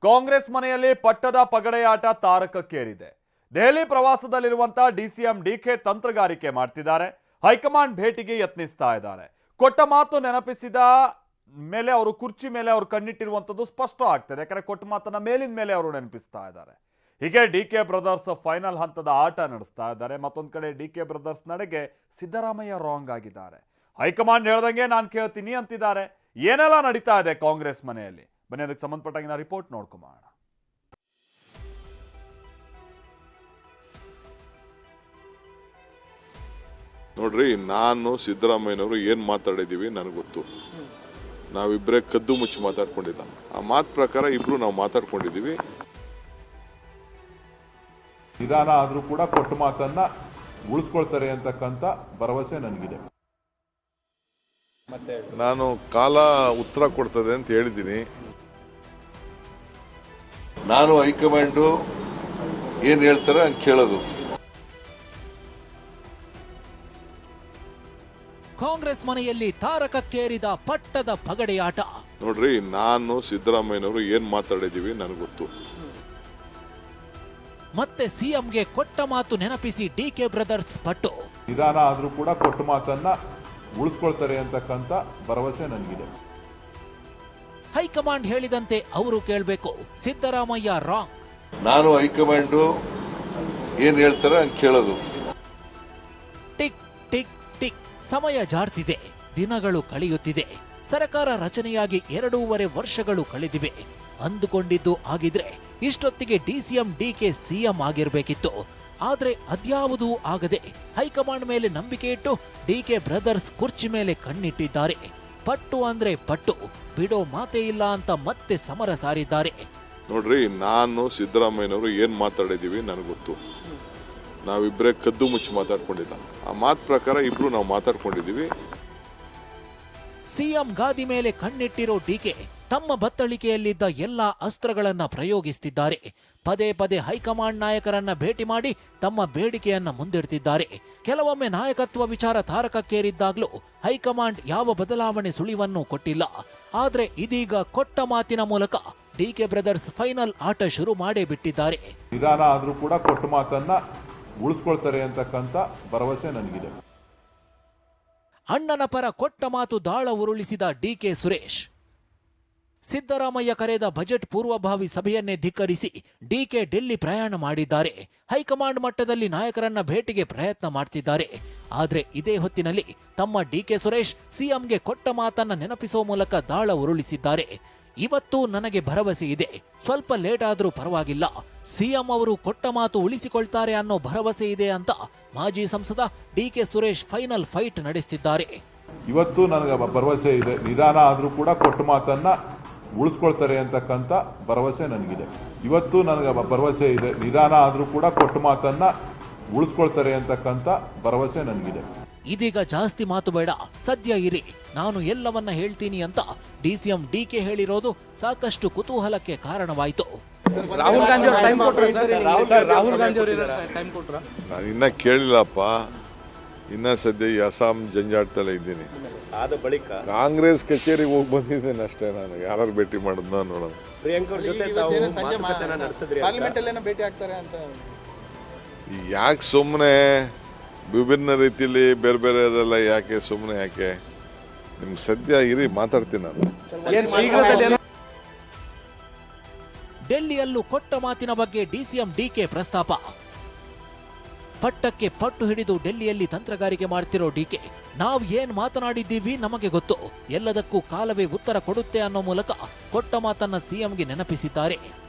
ಕಾಂಗ್ರೆಸ್ ಮನೆಯಲ್ಲಿ ಪಟ್ಟದ ಪಗಡೆಯಾಟ ತಾರಕಕ್ಕೇರಿದೆ. Delhi ಪ್ರವಾಸದಲ್ಲಿರುವಂತಹ DCM DK ತಂತ್ರಗಾರಿಕೆ ಮಾಡ್ತಿದ್ದಾರೆ. ಹೈಕಮಾಂಡ್ ಭೇಟಿಗೆ ಯತ್ನಿಸ್ತಾ ಇದ್ದಾರೆ. ಕೊಟ್ಟ ಮಾತು ನೆನಪಿಸಿದ ಮೇಲೆ ಅವರು ಕುರ್ಚಿ ಮೇಲೆ ಅವರು ಕಣ್ಣಿಟ್ಟಿರುವಂತದ್ದು ಸ್ಪಷ್ಟ ಆಗ್ತದೆ. ಯಾಕಂದ್ರೆ ಕೊಟ್ಟ ಮಾತನ್ನ ಮೇಲಿನ ಮೇಲೆ ಅವರು ನೆನಪಿಸ್ತಾ ಇದ್ದಾರೆ. ಹೀಗೆ ಡಿಕೆ ಬ್ರದರ್ಸ್ ಫೈನಲ್ ಹಂತದ ಆಟ ನಡೆಸ್ತಾ ಇದ್ದಾರೆ. ಮತ್ತೊಂದು ಕಡೆ ಡಿಕೆ ಬ್ರದರ್ಸ್ ನಡೆಗೆ ಸಿದ್ದರಾಮಯ್ಯ ರಾಂಗ್ ಆಗಿದ್ದಾರೆ. ಹೈಕಮಾಂಡ್ ಹೇಳ್ದಂಗೆ ನಾನು ಕೇಳ್ತೀನಿ ಅಂತಿದ್ದಾರೆ. ಏನೆಲ್ಲ ನಡೀತಾ ಇದೆ ಕಾಂಗ್ರೆಸ್ ಮನೆಯಲ್ಲಿ, ಬನ್ನಿ ಅದಕ್ಕೆ ಸಂಬಂಧಪಟ್ಟಾಗಿನ ರಿಪೋರ್ಟ್ ನೋಡ್ಕೊಂಬೋಣ. ನೋಡ್ರಿ, ನಾನು ಸಿದ್ದರಾಮಯ್ಯನವರು ಏನ್ ಮಾತಾಡಿದೀವಿ ನನಗೆ ಗೊತ್ತು. ನಾವಿಬ್ಬರೇ ಕದ್ದು ಮುಚ್ಚಿ ಮಾತಾಡ್ಕೊಂಡಿಲ್ಲ. ಆ ಮಾತು ಪ್ರಕಾರ ಇಬ್ರು ನಾವು ಮಾತಾಡ್ಕೊಂಡಿದೀವಿ. ನಿಧಾನ ಆದ್ರೂ ಕೂಡ ಕೊಟ್ಟ ಮಾತನ್ನ ಉಳಿಸ್ಕೊಳ್ತಾರೆ ಅಂತಕ್ಕಂಥ ಭರವಸೆ ನನಗಿದೆ. ನಾನು ಕಾಲ ಉತ್ತರ ಕೊಡ್ತದೆ ಅಂತ ಹೇಳಿದ್ದೀನಿ. ನಾನು ಹೈಕಮಾಂಡು ಏನ್ ಹೇಳ್ತಾರೆ ಹಂಗೆ ಕೇಳೋದು. ಕಾಂಗ್ರೆಸ್ ಮನೆಯಲ್ಲಿ ತಾರಕಕ್ಕೇರಿದ ಪಟ್ಟದ ಪಗಡೆಯಾಟ. ನೋಡ್ರಿ, ನಾನು ಸಿದ್ದರಾಮಯ್ಯನವರು ಏನ್ ಮಾತಾಡಿದೀವಿ ನನಗೆ ಗೊತ್ತು. ಮತ್ತೆ ಸಿಎಂಗೆ ಕೊಟ್ಟ ಮಾತು ನೆನಪಿಸಿ ಡಿಕೆ ಬ್ರದರ್ಸ್ ಪಟ್ಟು. ನಿಧಾನ ಆದ್ರೂ ಕೂಡ ಕೊಟ್ಟ ಮಾತನ್ನ ಉಳಿಸ್ಕೊಳ್ತಾರೆ ಅಂತಕ್ಕಂಥ ಭರವಸೆ ನನಗಿದೆ. ಹೈಕಮಾಂಡ್ ಹೇಳಿದಂತೆ ಅವರು ಕೇಳಬೇಕು. ಸಿದ್ದರಾಮಯ್ಯ ರಾಂಗ್. ನಾನು ಹೈಕಮಾಂಡು ಏನ್ ಹೇಳ್ತಾರೆ ಹಂಗೆ ಕೇಳೋದು. ಟಿಕ್ ಟಿಕ್ ಟಿಕ್ ಸಮಯ ಜಾರ್ತಿದೆ. ದಿನಗಳು ಕಳೆಯುತ್ತಿದೆ. ಸರ್ಕಾರ ರಚನೆಯಾಗಿ 2.5 ವರ್ಷಗಳು ಕಳೆದಿವೆ. ಅಂದುಕೊಂಡಿದ್ದು ಆಗಿದ್ರೆ ಇಷ್ಟೊತ್ತಿಗೆ ಡಿಸಿಎಂ ಡಿಕೆ ಸಿಎಂ ಆಗಿರ್ಬೇಕಿತ್ತು. ಆದ್ರೆ ಅದ್ಯಾವುದೂ ಆಗದೆ ಹೈಕಮಾಂಡ್ ಮೇಲೆ ನಂಬಿಕೆ ಇಟ್ಟು ಡಿಕೆ ಬ್ರದರ್ಸ್ ಕುರ್ಚಿ ಮೇಲೆ ಕಣ್ಣಿಟ್ಟಿದ್ದಾರೆ. ಪಟ್ಟು ಅಂದ್ರೆ ಪಟ್ಟು, ಬಿಡೋ ಮಾತೇ ಇಲ್ಲ ಅಂತ ಮತ್ತೆ ಸಮರ ಸಾರಿದ್ದಾರೆ. ನೋಡ್ರಿ, ನಾನು ಸಿದ್ದರಾಮಯ್ಯನವರು ಏನ್ ಮಾತಾಡಿದೀವಿ ನನಗೆ ಗೊತ್ತು. ನಾವಿಬ್ಬರೇ ಕದ್ದು ಮುಚ್ಚಿ ಮಾತಾಡ್ಕೊಂಡಿಲ್ಲ. ಆ ಮಾತು ಪ್ರಕಾರ ಇಬ್ರು ನಾವು ಮಾತಾಡ್ಕೊಂಡಿದೀವಿ. ಸಿಎಂ ಗಾದಿ ಮೇಲೆ ಕಣ್ಣಿಟ್ಟಿರೋ ಡಿಕೆ ತಮ್ಮ ಬತ್ತಳಿಕೆಯಲ್ಲಿದ್ದ ಎಲ್ಲಾ ಅಸ್ತ್ರಗಳನ್ನ ಪ್ರಯೋಗಿಸುತ್ತಿದ್ದಾರೆ. ಪದೇ ಪದೇ ಹೈಕಮಾಂಡ್ ನಾಯಕರನ್ನ ಭೇಟಿ ಮಾಡಿ ತಮ್ಮ ಬೇಡಿಕೆಯನ್ನ ಮುಂದಿಡ್ತಿದ್ದಾರೆ. ಕೆಲವೊಮ್ಮೆ ನಾಯಕತ್ವ ವಿಚಾರ ತಾರಕಕ್ಕೇರಿದ್ದಾಗ್ಲೂ ಹೈಕಮಾಂಡ್ ಯಾವ ಬದಲಾವಣೆ ಸುಳಿವನ್ನು ಕೊಟ್ಟಿಲ್ಲ. ಆದ್ರೆ ಇದೀಗ ಕೊಟ್ಟ ಮಾತಿನ ಮೂಲಕ ಡಿಕೆ ಬ್ರದರ್ಸ್ ಫೈನಲ್ ಆಟ ಶುರು ಮಾಡೇ ಬಿಟ್ಟಿದ್ದಾರೆ. ನಿಧಾನ ಆದ್ರೂ ಕೂಡ ಕೊಟ್ಟ ಮಾತನ್ನ ಉಳಿಸ್ಕೊಳ್ತಾರೆ ಅಂತಕ್ಕಂಥ ಭರವಸೆ ನನಗಿದೆ. ಅಣ್ಣನ ಪರ ಕೊಟ್ಟ ಮಾತು ದಾಳ ಉರುಳಿಸಿದ ಡಿಕೆ ಸುರೇಶ್. ಸಿದ್ದರಾಮಯ್ಯ ಕರೆದ ಬಜೆಟ್ ಪೂರ್ವಭಾವಿ ಸಭೆಯನ್ನೇ ಧಿಕ್ಕರಿಸಿ ಡಿಕೆ ಡೆಲ್ಲಿ ಪ್ರಯಾಣ ಮಾಡಿದ್ದಾರೆ. ಹೈಕಮಾಂಡ್ ಮಟ್ಟದಲ್ಲಿ ನಾಯಕರನ್ನ ಭೇಟಿಗೆ ಪ್ರಯತ್ನ ಮಾಡ್ತಿದ್ದಾರೆ. ಆದ್ರೆ ಇದೇ ಹೊತ್ತಿನಲ್ಲಿ ತಮ್ಮ ಡಿಕೆ ಸುರೇಶ್ ಸಿಎಂಗೆ ಕೊಟ್ಟ ಮಾತನ್ನ ನೆನಪಿಸುವ ಮೂಲಕ ದಾಳ ಉರುಳಿಸಿದ್ದಾರೆ. ಇವತ್ತು ನನಗೆ ಭರವಸೆ ಇದೆ, ಸ್ವಲ್ಪ ಲೇಟ್ ಆದ್ರೂ ಪರವಾಗಿಲ್ಲ, ಸಿಎಂ ಅವರು ಕೊಟ್ಟ ಮಾತು ಉಳಿಸಿಕೊಳ್ತಾರೆ ಅನ್ನೋ ಭರವಸೆ ಇದೆ ಅಂತ ಮಾಜಿ ಸಂಸದ ಡಿಕೆ ಸುರೇಶ್ ಫೈನಲ್ ಫೈಟ್ ನಡೆಸುತ್ತಿದ್ದಾರೆ. ಇವತ್ತು ನನಗೆ ಭರವಸೆ ಇದೆ, ನಿಧಾನ ಆದ್ರೂ ಕೂಡ ಕೊಟ್ಟ ಮಾತನ್ನ ಉಳಿಸ್ಕೊಳ್ತಾರೆ ಅಂತಕ್ಕಂಥ ಭರವಸೆ ನನಗಿದೆ. ಇವತ್ತು ನನಗೆ ಭರವಸೆ ಇದೆ, ನಿಧಾನ ಆದ್ರೂ ಕೂಡ ಕೊಟ್ಟ ಮಾತನ್ನ ಉಳಿಸ್ಕೊಳ್ತಾರೆ ಅಂತಕ್ಕಂಥ ಭರವಸೆ ನನಗಿದೆ. ಇದೀಗ ಜಾಸ್ತಿ ಮಾತು ಬೇಡ, ಸದ್ಯ ಇರಿ, ನಾನು ಎಲ್ಲವನ್ನ ಹೇಳ್ತೀನಿ ಅಂತ ಡಿಸಿಎಂ ಡಿಕೆ ಹೇಳಿರೋದು ಸಾಕಷ್ಟು ಕುತೂಹಲಕ್ಕೆ ಕಾರಣವಾಯಿತು. ರಾಹುಲ್ ಗಾಂಧಿ ಅವರು ಟೈಮ್ ಕೊಟ್ರು ಸರ್. ರಾಹುಲ್ ಗಾಂಧಿ ಅವರು ಟೈಮ್ ಕೊಟ್ರು. ನಾನು ಇನ್ನ ಕೇಳಿಲ್ಲಪ್ಪ. ಇನ್ನ ಸದ್ಯ ಈ ಅಸ್ಸಾಂ ಜಂಜಾಟದಲ್ಲೇ ಇದ್ದೀನಿ. ಆದ ಬಳಿಕ ಕಾಂಗ್ರೆಸ್ ಕಚೇರಿಗೆ ಹೋಗಿ ಬಂದಿದ್ದೇನೆ ಅಷ್ಟೇ. ನಾನು ಯಾರು ಭೇಟಿ ಮಾಡೋದನ್ನ ನೋಡೋಣ. ಪ್ರಿಯಾಂಕ ಅವ್ರ ಜೊತೆ ತಾವು ಮಾತುಕತೆನ ನಡೆಸಿದ್ರಿ. ಪಾರ್ಲಿಮೆಂಟ್ ಅಲ್ಲಿ ಭೇಟಿ ಆಗ್ತಾರೆ ಅಂತ ಯಾಕೆ ಸುಮ್ಮನೆ ವಿಭಿನ್ನ ರೀತಿಯಲ್ಲಿ ಬೇರೆ ಬೇರೆ ಅದೆಲ್ಲ ಯಾಕೆ ಸುಮ್ಮನೆ ಯಾಕೆ? ನಿಮ್ಗೆ ಸದ್ಯ ಇರಿ, ಮಾತಾಡ್ತೀನಿ ನಾನು. ಡೆಲ್ಲಿಯಲ್ಲೂ ಕೊಟ್ಟ ಮಾತಿನ ಬಗ್ಗೆ ಡಿಸಿಎಂ ಡಿಕೆ ಪ್ರಸ್ತಾಪ. ಪಟ್ಟಕ್ಕೆ ಪಟ್ಟು ಹಿಡಿದು ಡೆಲ್ಲಿಯಲ್ಲಿ ತಂತ್ರಗಾರಿಕೆ ಮಾಡ್ತಿರೋ ಡಿಕೆ, ನಾವು ಏನ್ ಮಾತನಾಡಿದ್ದೀವಿ ನಮಗೆ ಗೊತ್ತು, ಎಲ್ಲದಕ್ಕೂ ಕಾಲವೇ ಉತ್ತರ ಕೊಡುತ್ತೆ ಅನ್ನೋ ಮೂಲಕ ಕೊಟ್ಟ ಮಾತನ್ನ ಸಿಎಂಗೆ ನೆನಪಿಸಿದ್ದಾರೆ.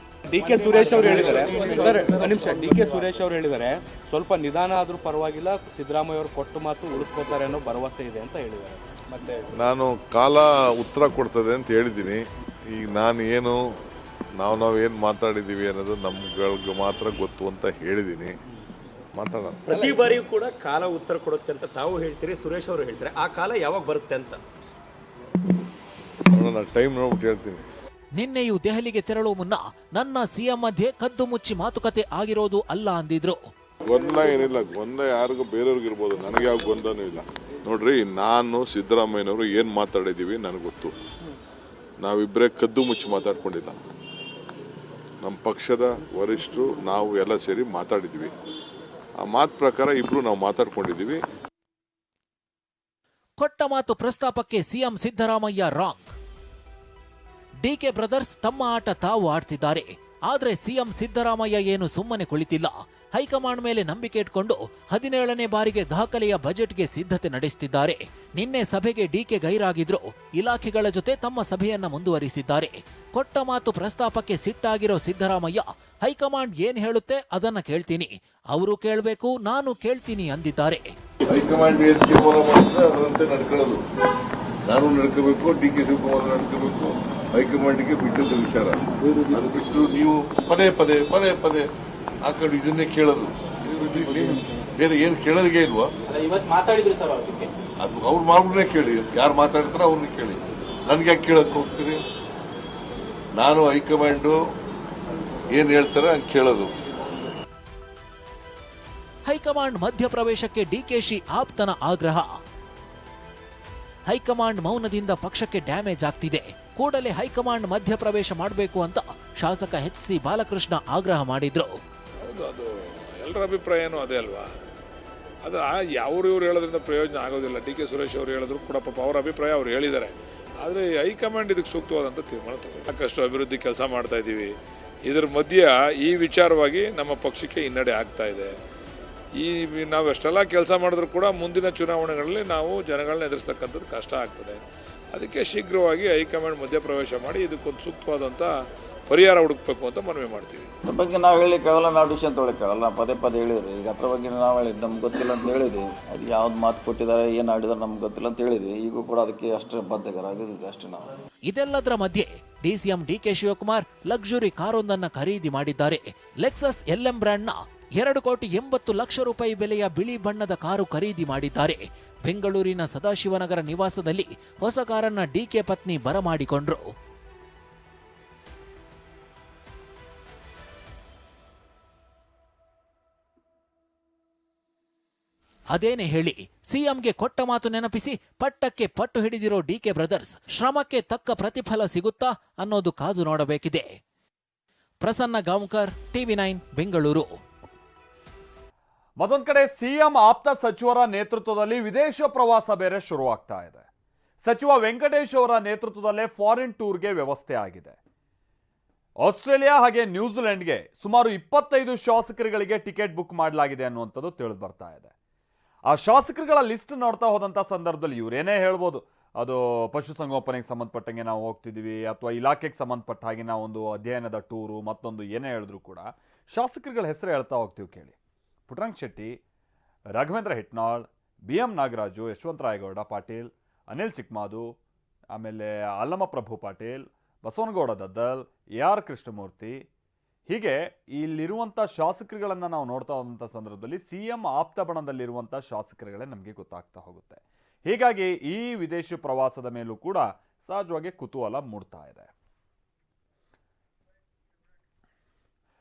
ಡಿಕೆ ಸುರೇಶ್ ಅವರು ಹೇಳಿದ್ದಾರೆ ಸರ್, ನಿಮಿಷ, ಡಿಕೆ ಸುರೇಶ್ ಅವರು ಹೇಳಿದ್ದಾರೆ ಸ್ವಲ್ಪ ನಿಧಾನ ಆದ್ರೂ ಪರವಾಗಿಲ್ಲ, ಸಿದ್ದರಾಮಯ್ಯ ಅವರು ಕೊಟ್ಟ ಮಾತು ಉಳಿಸ್ಕೋತಾರೆ ಅನ್ನೋ ಭರವಸೆ ಇದೆ ಅಂತ ಹೇಳಿದ್ದಾರೆ. ಮತ್ತೆ ನಾನು ಕಾಲ ಉತ್ತರ ಕೊಡ್ತದೆ ಅಂತ ಹೇಳಿದ್ದೀನಿ. ಈಗ ನಾನು ಏನು ನಾವೇನು ಮಾತಾಡಿದ್ದೀವಿ ಅನ್ನೋದು ನಮ್ಗಳಿಗೆ ಮಾತ್ರ ಗೊತ್ತು ಅಂತ ಹೇಳಿದ್ದೀನಿ. ಮಾತಾಡೋಣ. ಪ್ರತಿ ಬಾರಿಯೂ ಕೂಡ ಕಾಲ ಉತ್ತರ ಕೊಡುತ್ತೆ ಅಂತ ತಾವು ಹೇಳ್ತೀರಿ, ಸುರೇಶ್ ಅವರು ಹೇಳ್ತಾರೆ. ಆ ಕಾಲ ಯಾವಾಗ ಬರುತ್ತೆ ಅಂತ ನೋಡೋಣ, ಟೈಮ್ ನೋಡ್ಬಿಟ್ಟು ಹೇಳ್ತೀನಿ. ನಿನ್ನೆಯೂ ದೆಹಲಿಗೆ ತೆರಳುವ ಮುನ್ನ ನನ್ನ ಸಿಎಂ ಮಧ್ಯೆ ಕದ್ದು ಮುಚ್ಚಿ ಮಾತುಕತೆ ಆಗಿರೋದು ಅಲ್ಲ ಅಂದಿದ್ರು. ಗೊಂದಲ ಏನಿಲ್ಲ, ಗೊಂದಲ ಯಾರಿಗೂ ಬೇರೆಯವ್ರಿಗಿರ್ಬೋದು, ನನಗೆ ಯಾವ ಗೊಂದಲನೂ ಇಲ್ಲ. ನೋಡ್ರಿ, ನಾನು ಸಿದ್ದರಾಮಯ್ಯನವರು ಏನ್ ಮಾತಾಡಿದೀವಿ ನನಗೆ ಗೊತ್ತು. ನಾವಿಬ್ಬರೇ ಕದ್ದು ಮುಚ್ಚಿ ಮಾತಾಡ್ಕೊಂಡಿಲ್ಲ. ನಮ್ಮ ಪಕ್ಷದ ವರಿಷ್ಠರು ನಾವು ಎಲ್ಲ ಸೇರಿ ಮಾತಾಡಿದ್ವಿ. ಆ ಮಾತು ಪ್ರಕಾರ ಇಬ್ರು ನಾವು ಮಾತಾಡ್ಕೊಂಡಿದ್ದೀವಿ. ಕೊಟ್ಟ ಮಾತು ಪ್ರಸ್ತಾಪಕ್ಕೆ CM Siddaramaiah wrong. DK brothers ತಮ್ಮ ಆಟ ತಾವು ಆಡ್ತಿದ್ದಾರೆ. ಆದ್ರೆ ಸಿಎಂ ಸಿದ್ದರಾಮಯ್ಯ ಏನು ಸುಮ್ಮನೆ ಕುಳಿತಿಲ್ಲ. ಹೈಕಮಾಂಡ್ ಮೇಲೆ ನಂಬಿಕೆ ಇಟ್ಕೊಂಡು 17ನೇ ಬಾರಿಗೆ ದಾಖಲೆಯ ಬಜೆಟ್ಗೆ ಸಿದ್ಧತೆ ನಡೆಸುತ್ತಿದ್ದಾರೆ. ನಿನ್ನೆ ಸಭೆಗೆ ಡಿಕೆ ಗೈರಾಗಿದ್ರು. ಇಲಾಖೆಗಳ ಜೊತೆ ತಮ್ಮ ಸಭೆಯನ್ನ ಮುಂದುವರಿಸಿದ್ದಾರೆ. ಕೊಟ್ಟ ಮಾತು ಪ್ರಸ್ತಾಪಕ್ಕೆ ಸಿಟ್ಟಾಗಿರೋ ಸಿದ್ದರಾಮಯ್ಯ ಹೈಕಮಾಂಡ್ ಏನ್ ಹೇಳುತ್ತೆ ಅದನ್ನ ಕೇಳ್ತೀನಿ, ಅವರು ಕೇಳಬೇಕು, ನಾನು ಕೇಳ್ತೀನಿ ಅಂದಿದ್ದಾರೆ. ಹೈಕಮಾಂಡ್ ಏನು ತೀರ್ಮಾನ ಮಾಡಿದ್ರೆ ಅದರಂತೆ ನಡ್ಕೊಳ್ಳೋದು. ನಾನು ನಡ್ಕೋಬೇಕು, ಡಿ ಕೆ ಶಿವಕುಮಾರ್ ನಡ್ಕೋಬೇಕು. ಹೈಕಮಾಂಡ್ಗೆ ಬಿಟ್ಟದ್ದು ವಿಚಾರ. ಅದು ಬಿಟ್ಟು ನೀವು ಪದೇ ಪದೇ ಪದೇ ಪದೇ ಆ ಕಡೆ ಇದನ್ನೇ ಕೇಳೋದು. ಬೇರೆ ಏನು ಕೇಳೋದಿಗೆ ಇಲ್ವಾ? ಅದು ಅವ್ರು ಮಾಡ್ಬಿಟ್ರೆ ಕೇಳಿ, ಯಾರು ಮಾತಾಡ್ತಾರೋ ಅವ್ರನ್ನ ಕೇಳಿ. ನನ್ಗೆ ಯಾಕೆ ಕೇಳಕ್ ಹೋಗ್ತೀರಿ? ನಾನು ಹೈಕಮಾಂಡು ಏನ್ ಹೇಳ್ತಾರೆ ಹಂಗೆ ಕೇಳೋದು. ಹೈಕಮಾಂಡ್ ಮಧ್ಯಪ್ರವೇಶಕ್ಕೆ ಡಿಕೆಶಿ ಆಪ್ತನ ಆಗ್ರಹ. ಹೈಕಮಾಂಡ್ ಮೌನದಿಂದ ಪಕ್ಷಕ್ಕೆ ಡ್ಯಾಮೇಜ್ ಆಗ್ತಿದೆ. ಕೂಡಲೇ ಹೈಕಮಾಂಡ್ ಮಧ್ಯಪ್ರವೇಶ ಮಾಡಬೇಕು ಅಂತ ಶಾಸಕ ಎಚ್.ಸಿ. ಬಾಲಕೃಷ್ಣ ಆಗ್ರಹ ಮಾಡಿದ್ರು. ಅದು ಎಲ್ಲರ ಅಭಿಪ್ರಾಯನೂ ಅದೇ ಅಲ್ವಾ? ಅದು ಯಾವ್ರು ಇವ್ರು ಹೇಳೋದ್ರಿಂದ ಪ್ರಯೋಜನ ಆಗೋದಿಲ್ಲ. ಡಿ ಕೆ ಸುರೇಶ್ ಅವರು ಹೇಳಿದ್ರು ಕೂಡ ಪಾಪ ಅವ್ರ ಅಭಿಪ್ರಾಯ ಅವ್ರು ಹೇಳಿದ್ದಾರೆ. ಆದರೆ ಹೈಕಮಾಂಡ್ ಇದಕ್ಕೆ ಸೂಕ್ತವಾದಂಥ ತೀರ್ಮಾನ ತಗೊಂಡು ಸಾಕಷ್ಟು ಅಭಿವೃದ್ಧಿ ಕೆಲಸ ಮಾಡ್ತಾ ಇದ್ದೀವಿ. ಇದರ ಮಧ್ಯೆ ಈ ವಿಚಾರವಾಗಿ ನಮ್ಮ ಪಕ್ಷಕ್ಕೆ ಹಿನ್ನಡೆ ಆಗ್ತಾ ಇದೆ. ನಾವು ಎಷ್ಟೆಲ್ಲ ಕೆಲಸ ಮಾಡಿದ್ರು ಕೂಡ ಮುಂದಿನ ಚುನಾವಣೆಗಳಲ್ಲಿ ನಾವು ಜನಗಳನ್ನ ಎದುರಿಸ್ತಕ್ಕಂಥದ್ದು ಕಷ್ಟ ಆಗ್ತದೆ. ಅದಕ್ಕೆ ಶೀಘ್ರವಾಗಿ ಹೈಕಮಾಂಡ್ ಮಧ್ಯಪ್ರವೇಶ ಮಾಡಿ ಇದಕ್ಕೊಂದು ಸೂಕ್ತವಾದಂಥ ಪರಿಹಾರ ಹುಡುಕಬೇಕು ಅಂತ ಮನವಿ ಮಾಡ್ತೀವಿ. ಅದ್ರ ಬಗ್ಗೆ ನಾವು ಹೇಳಿಕ್ಕಾಗಲ್ಲ, ನಾವು ಡಿಸಿಷನ್ ತೊಗೊಳಕ್ಕಾಗಲ್ಲ. ಪದೇ ಪದೇ ಹೇಳಿದ್ರಿ. ಈಗ ಅದ್ರ ಬಗ್ಗೆ ನಾವು ಹೇಳಿದ್ದು ನಮ್ಗೆ ಗೊತ್ತಿಲ್ಲ ಅಂತ ಹೇಳಿದ್ವಿ. ಅದು ಯಾವ್ದು ಮಾತು ಕೊಟ್ಟಿದ್ದಾರೆ, ಏನು ಆಡಿದಾರೆ ನಮ್ಗೆ ಗೊತ್ತಿಲ್ಲ ಅಂತ ಹೇಳಿದ್ವಿ. ಈಗೂ ಕೂಡ ಅದಕ್ಕೆ ಅಷ್ಟೇ ಬದ್ಧರಾಗಿದ್ದೀವಿ ಅಷ್ಟೇ ನಾವು. ಇದೆಲ್ಲದರ ಮಧ್ಯೆ ಡಿಸಿಎಂ ಡಿಕೆ ಶಿವಕುಮಾರ್ ಲಕ್ಸುರಿ ಕಾರೊಂದನ್ನ ಖರೀದಿ ಮಾಡಿದ್ದಾರೆ. ಲೆಕ್ಸಸ್ LM ಬ್ರ್ಯಾಂಡ್ನ 2,80,00,000 ರೂಪಾಯಿ ಬೆಲೆಯ ಬಿಳಿ ಬಣ್ಣದ ಕಾರು ಖರೀದಿ ಮಾಡಿದ್ದಾರೆ. ಬೆಂಗಳೂರಿನ ಸದಾಶಿವನಗರ ನಿವಾಸದಲ್ಲಿ ಹೊಸ ಕಾರನ್ನ ಡಿಕೆ ಪತ್ನಿ ಬರಮಾಡಿಕೊಂಡ್ರು. ಅದೇನೇ ಹೇಳಿ ಸಿಎಂಗೆ ಕೊಟ್ಟ ಮಾತು ನೆನಪಿಸಿ ಪಟ್ಟಕ್ಕೆ ಪಟ್ಟು ಹಿಡಿದಿರೋ ಡಿಕೆ ಬ್ರದರ್ಸ್ ಶ್ರಮಕ್ಕೆ ತಕ್ಕ ಪ್ರತಿಫಲ ಸಿಗುತ್ತಾ ಅನ್ನೋದು ಕಾದು ನೋಡಬೇಕಿದೆ. ಪ್ರಸನ್ನ ಗಾಂವ್ಕರ್, TV9 ಬೆಂಗಳೂರು. ಮತ್ತೊಂದು ಕಡೆ ಸಿಎಂ ಆಪ್ತ ಸಚಿವರ ನೇತೃತ್ವದಲ್ಲಿ ವಿದೇಶ ಪ್ರವಾಸ ಬೇರೆ ಶುರುವಾಗ್ತಾ ಇದೆ. ಸಚಿವ ವೆಂಕಟೇಶ್ ಅವರ ನೇತೃತ್ವದಲ್ಲೇ ಫಾರಿನ್ ಟೂರ್ಗೆ ವ್ಯವಸ್ಥೆ ಆಗಿದೆ. ಆಸ್ಟ್ರೇಲಿಯಾ ಹಾಗೆ ನ್ಯೂಜಿಲೆಂಡ್ಗೆ ಸುಮಾರು 25 ಶಾಸಕರುಗಳಿಗೆ ಟಿಕೆಟ್ ಬುಕ್ ಮಾಡಲಾಗಿದೆ ಅನ್ನುವಂಥದ್ದು ತಿಳಿದು ಬರ್ತಾ ಇದೆ. ಆ ಶಾಸಕರುಗಳ ಲಿಸ್ಟ್ ನೋಡ್ತಾ ಹೋದಂಥ ಸಂದರ್ಭದಲ್ಲಿ ಇವರೇನೇ ಹೇಳ್ಬೋದು, ಅದು ಪಶುಸಂಗೋಪನೆಗೆ ಸಂಬಂಧಪಟ್ಟಂಗೆ ನಾವು ಹೋಗ್ತಿದ್ದೀವಿ ಅಥವಾ ಇಲಾಖೆಗೆ ಸಂಬಂಧಪಟ್ಟ ಹಾಗೆ ನಾವು ಒಂದು ಅಧ್ಯಯನದ ಟೂರು ಮತ್ತೊಂದು ಏನೇ ಹೇಳಿದ್ರು ಕೂಡ ಶಾಸಕರುಗಳ ಹೆಸರು ಹೇಳ್ತಾ ಹೋಗ್ತೀವಿ. ಕೇಳಿ, ಪುಟ್ಟರಂಗ ಶೆಟ್ಟಿ, ರಾಘವೇಂದ್ರ ಹಿಟ್ನಾಳ್, BM ನಾಗರಾಜು, ಯಶವಂತರಾಯಗೌಡ ಪಾಟೀಲ್, ಅನಿಲ್ ಚಿಕ್ಮಾದು, ಆಮೇಲೆ ಅಲ್ಲಮಪ್ರಭು ಪಾಟೀಲ್, ಬಸವನಗೌಡ ದದ್ದಲ್, AR ಕೃಷ್ಣಮೂರ್ತಿ, ಹೀಗೆ ಇಲ್ಲಿರುವಂಥ ಶಾಸಕರುಗಳನ್ನು ನಾವು ನೋಡ್ತಾ ಹೋದಂಥ ಸಂದರ್ಭದಲ್ಲಿ ಸಿಎಂ ಆಪ್ತ ಬಣದಲ್ಲಿರುವಂಥ ಶಾಸಕರುಗಳೇ ನಮಗೆ ಗೊತ್ತಾಗ್ತಾ ಹೋಗುತ್ತೆ. ಹೀಗಾಗಿ ಈ ವಿದೇಶಿ ಪ್ರವಾಸದ ಮೇಲೂ ಕೂಡ ಸಹಜವಾಗಿ ಕುತೂಹಲ ಮೂಡ್ತಾ ಇದೆ.